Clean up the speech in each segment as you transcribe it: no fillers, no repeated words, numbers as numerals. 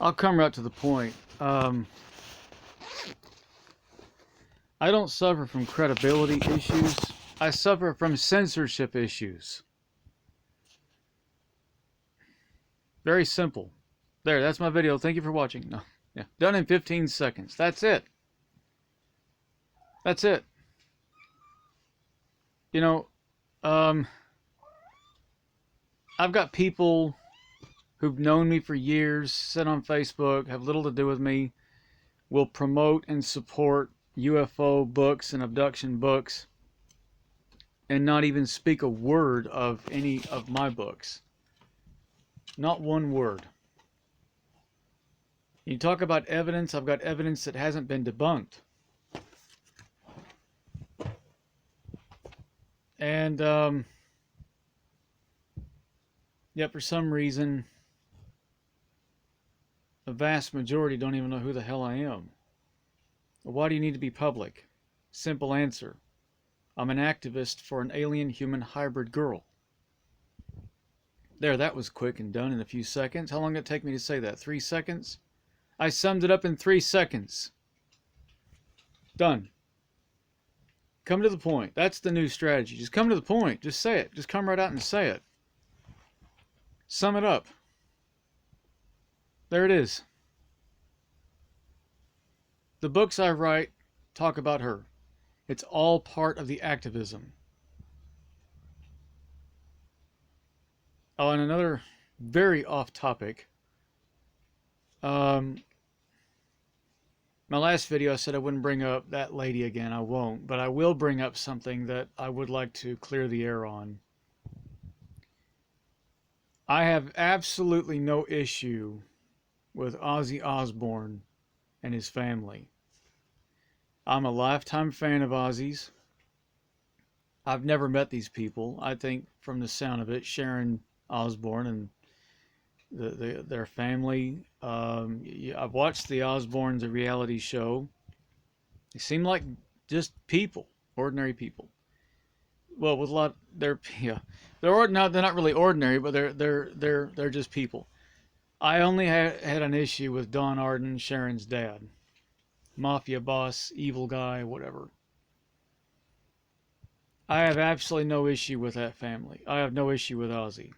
I'll come right to the point. I don't suffer from credibility issues. I suffer from censorship issues. Very simple. There, that's my video. Thank you for watching. No, yeah, done in 15 seconds. That's it. That's it. You know, um, I've got people who've known me for years, sit on Facebook, have little to do with me, will promote and support UFO books and abduction books, and not even speak a word of any of my books. Not one word. You talk about evidence, I've got evidence that hasn't been debunked. And yet for some reason, the vast majority don't even know who the hell I am. Why do you need to be public? Simple answer. I'm an activist for an alien human hybrid girl. There, that was quick and done in a few seconds. How long did it take me to say that? 3 seconds? I summed it up in 3 seconds. Done. Come to the point. That's the new strategy. Just come to the point. Just say it. Just come right out and say it. Sum it up. There it is. The books I write talk about her. It's all part of the activism. Oh, and another very off topic. My last video I said I wouldn't bring up that lady again. I won't. But I will bring up something that I would like to clear the air on. I have absolutely no issue with Ozzie Osborne and his family. I'm a lifetime fan of Ozzie's. I've never met these people. I think from the sound of it, Sharon Osborne and their family. I've watched the Osbournes, a reality show. They seem like just people, ordinary people. Well, with a lot, they're they're not really ordinary, but they're just people. I only had an issue with Don Arden, Sharon's dad, mafia boss, evil guy, whatever. I have absolutely no issue with that family. I have no issue with Ozzie.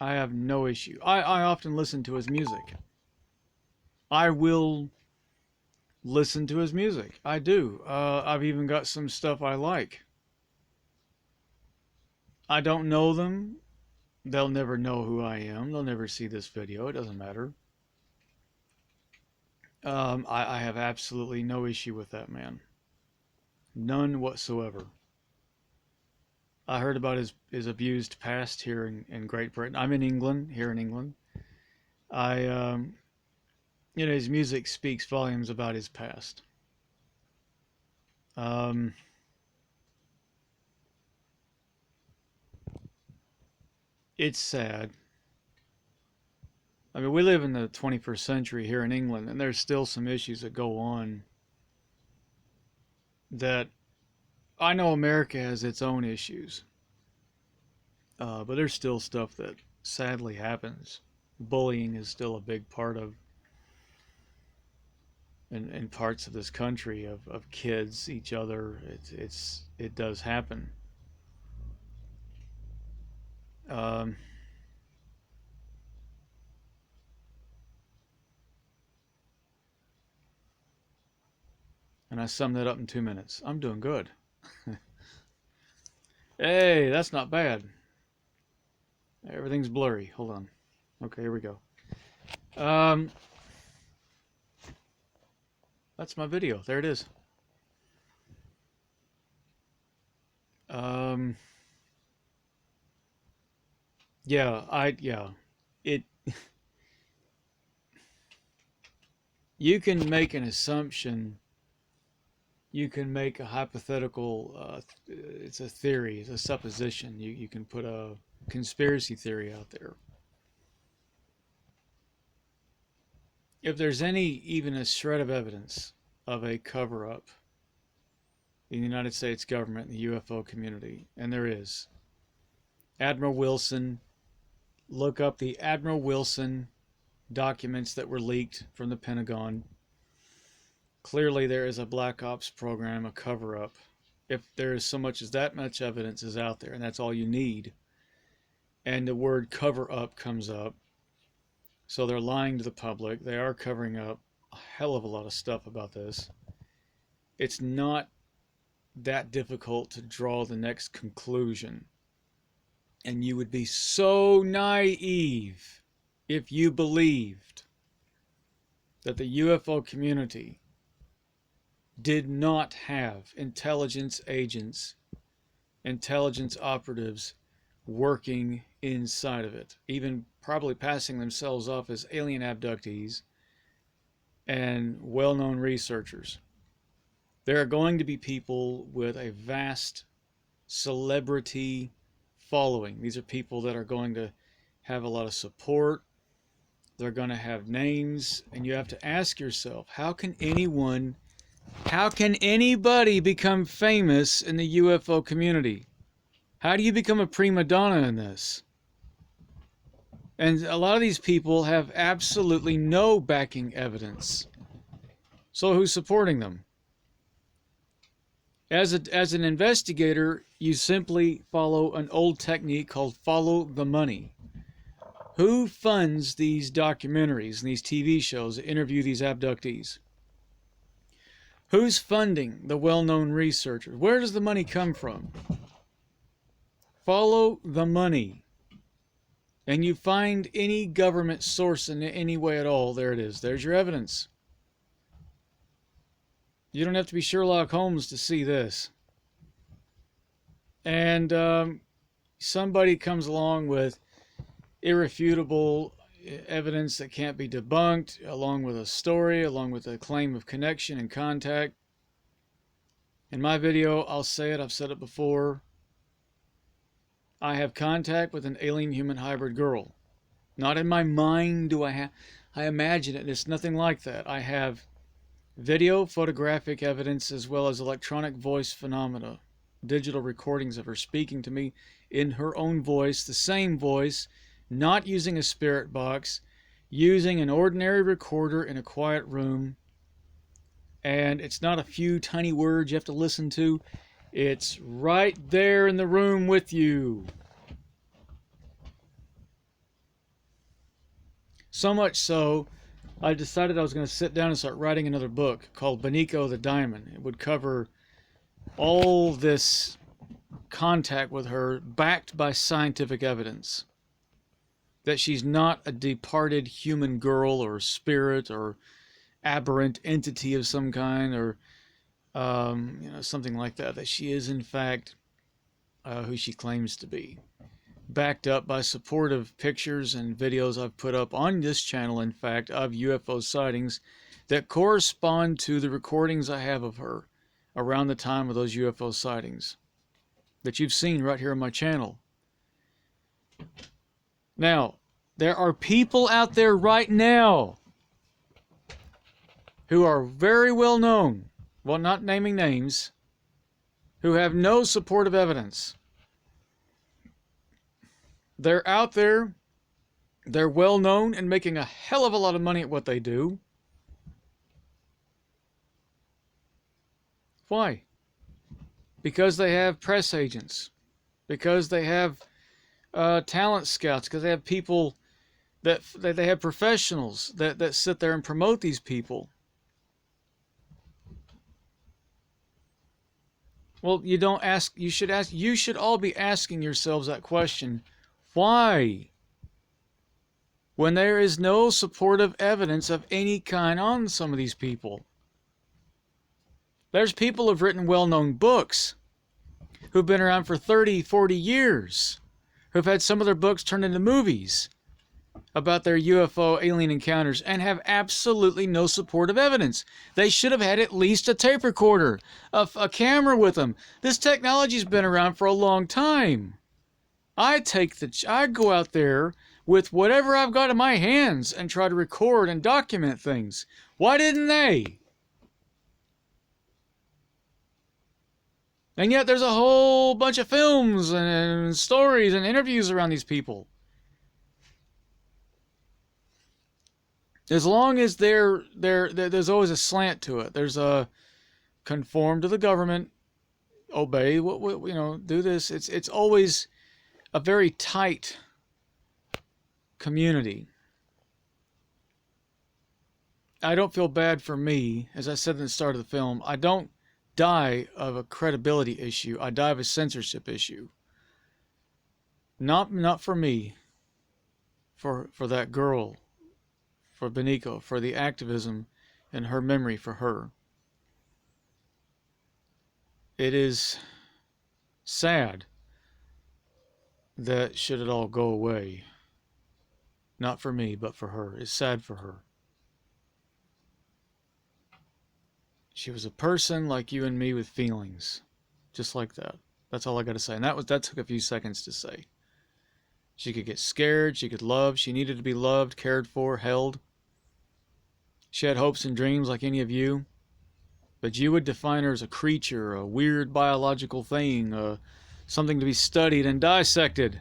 I have no issue. I often listen to his music. I will listen to his music. I do. I've even got some stuff I like. I don't know them. They'll never know who I am. They'll never see this video. It doesn't matter. I have absolutely no issue with that man. None whatsoever. I heard about his abused past here in Great Britain. I'm in England, here in England. His music speaks volumes about his past. It's sad. I mean, we live in the 21st century here in England, and there's still some issues that go on that I know America has its own issues. But there's still stuff that sadly happens. Bullying is still a big part of in parts of this country of kids, each other. It does happen. And I summed that up in 2 minutes. I'm doing good. Hey, that's not bad. Everything's blurry. Hold on. Okay, here we go. That's my video. There it is. It you can make an assumption, you can make a hypothetical, it's a theory, it's a supposition. You can put a conspiracy theory out there. If there's even a shred of evidence of a cover-up in the United States government and the UFO community, and there is, Admiral Wilson, look up the Admiral Wilson documents that were leaked from the Pentagon. Clearly there is a black ops program, a cover-up. If there is so much as that much evidence is out there, and that's all you need, and the word cover-up comes up, so they're lying to the public. They are covering up a hell of a lot of stuff about this. It's not that difficult to draw the next conclusion. And you would be so naive if you believed that the UFO community did not have intelligence agents, intelligence operatives working inside of it, even probably passing themselves off as alien abductees and well-known researchers. There are going to be people with a vast celebrity following. These are people that are going to have a lot of support. They're going to have names, and you have to ask yourself, how can anybody become famous in the UFO community? How do you become a prima donna in this? And a lot of these people have absolutely no backing evidence. So who's supporting them? As an investigator, you simply follow an old technique called follow the money. Who funds these documentaries and these TV shows that interview these abductees? Who's funding the well-known researchers? Where does the money come from? Follow the money. And you find any government source in any way at all, there it is. There's your evidence. You don't have to be Sherlock Holmes to see this. And somebody comes along with irrefutable evidence that can't be debunked, along with a story, along with a claim of connection and contact. In my video, I'll say it, I've said it before. I have contact with an alien-human hybrid girl. Not in my mind do I imagine it. It's nothing like that. I have video, photographic evidence, as well as electronic voice phenomena. Digital recordings of her speaking to me in her own voice, the same voice, not using a spirit box, using an ordinary recorder in a quiet room. And it's not a few tiny words you have to listen to. It's right there in the room with you. So much so, I decided I was going to sit down and start writing another book called Benico the Diamond. It would cover all this contact with her, backed by scientific evidence. That she's not a departed human girl or spirit or aberrant entity of some kind, or something like that. That she is in fact who she claims to be. Backed up by supportive pictures and videos I've put up on this channel, in fact, of UFO sightings that correspond to the recordings I have of her around the time of those UFO sightings that you've seen right here on my channel. Now, there are people out there right now who are very well known, well, not naming names, who have no supportive evidence. They're out there, they're well known and making a hell of a lot of money at what they do. Why? Because they have press agents, because they have talent scouts, because they have people that they have professionals that sit there and promote these people. Well, you should all be asking yourselves that question. Why? When there is no supportive evidence of any kind on some of these people. There's people who've written well-known books, who've been around for 30, 40 years, who've had some of their books turned into movies about their UFO alien encounters and have absolutely no supportive evidence. They should have had at least a tape recorder, a camera with them. This technology's been around for a long time. I go out there with whatever I've got in my hands and try to record and document things. Why didn't they? And yet there's a whole bunch of films and stories and interviews around these people. As long as there's always a slant to it. There's a conform to the government, obey what do this. It's always a very tight community. I don't feel bad for me, as I said in the start of the film. I don't die of a credibility issue. I die of a censorship issue. Not for me. For that girl, for Beniko, for the activism and her memory for her. It is sad that should it all go away. Not for me, but for her. It's sad for her. She was a person like you and me with feelings. Just like that. That's all I gotta say. And that took a few seconds to say. She could get scared, she could love, she needed to be loved, cared for, held. She had hopes and dreams like any of you. But you would define her as a creature, a weird biological thing, something to be studied and dissected.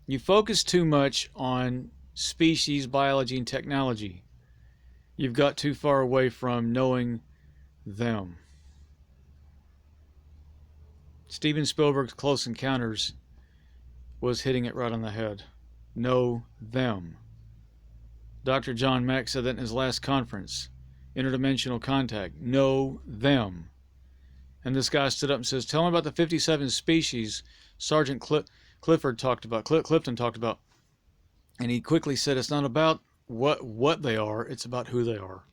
You focus too much on species, biology, and technology. You've got too far away from knowing them. Steven Spielberg's Close Encounters was hitting it right on the head. Know them. Dr. John Mack said that in his last conference. Interdimensional contact. Know them. And this guy stood up and says, tell me about the 57 species Sergeant Clifton talked about. And he quickly said, it's not about what they are, it's about who they are.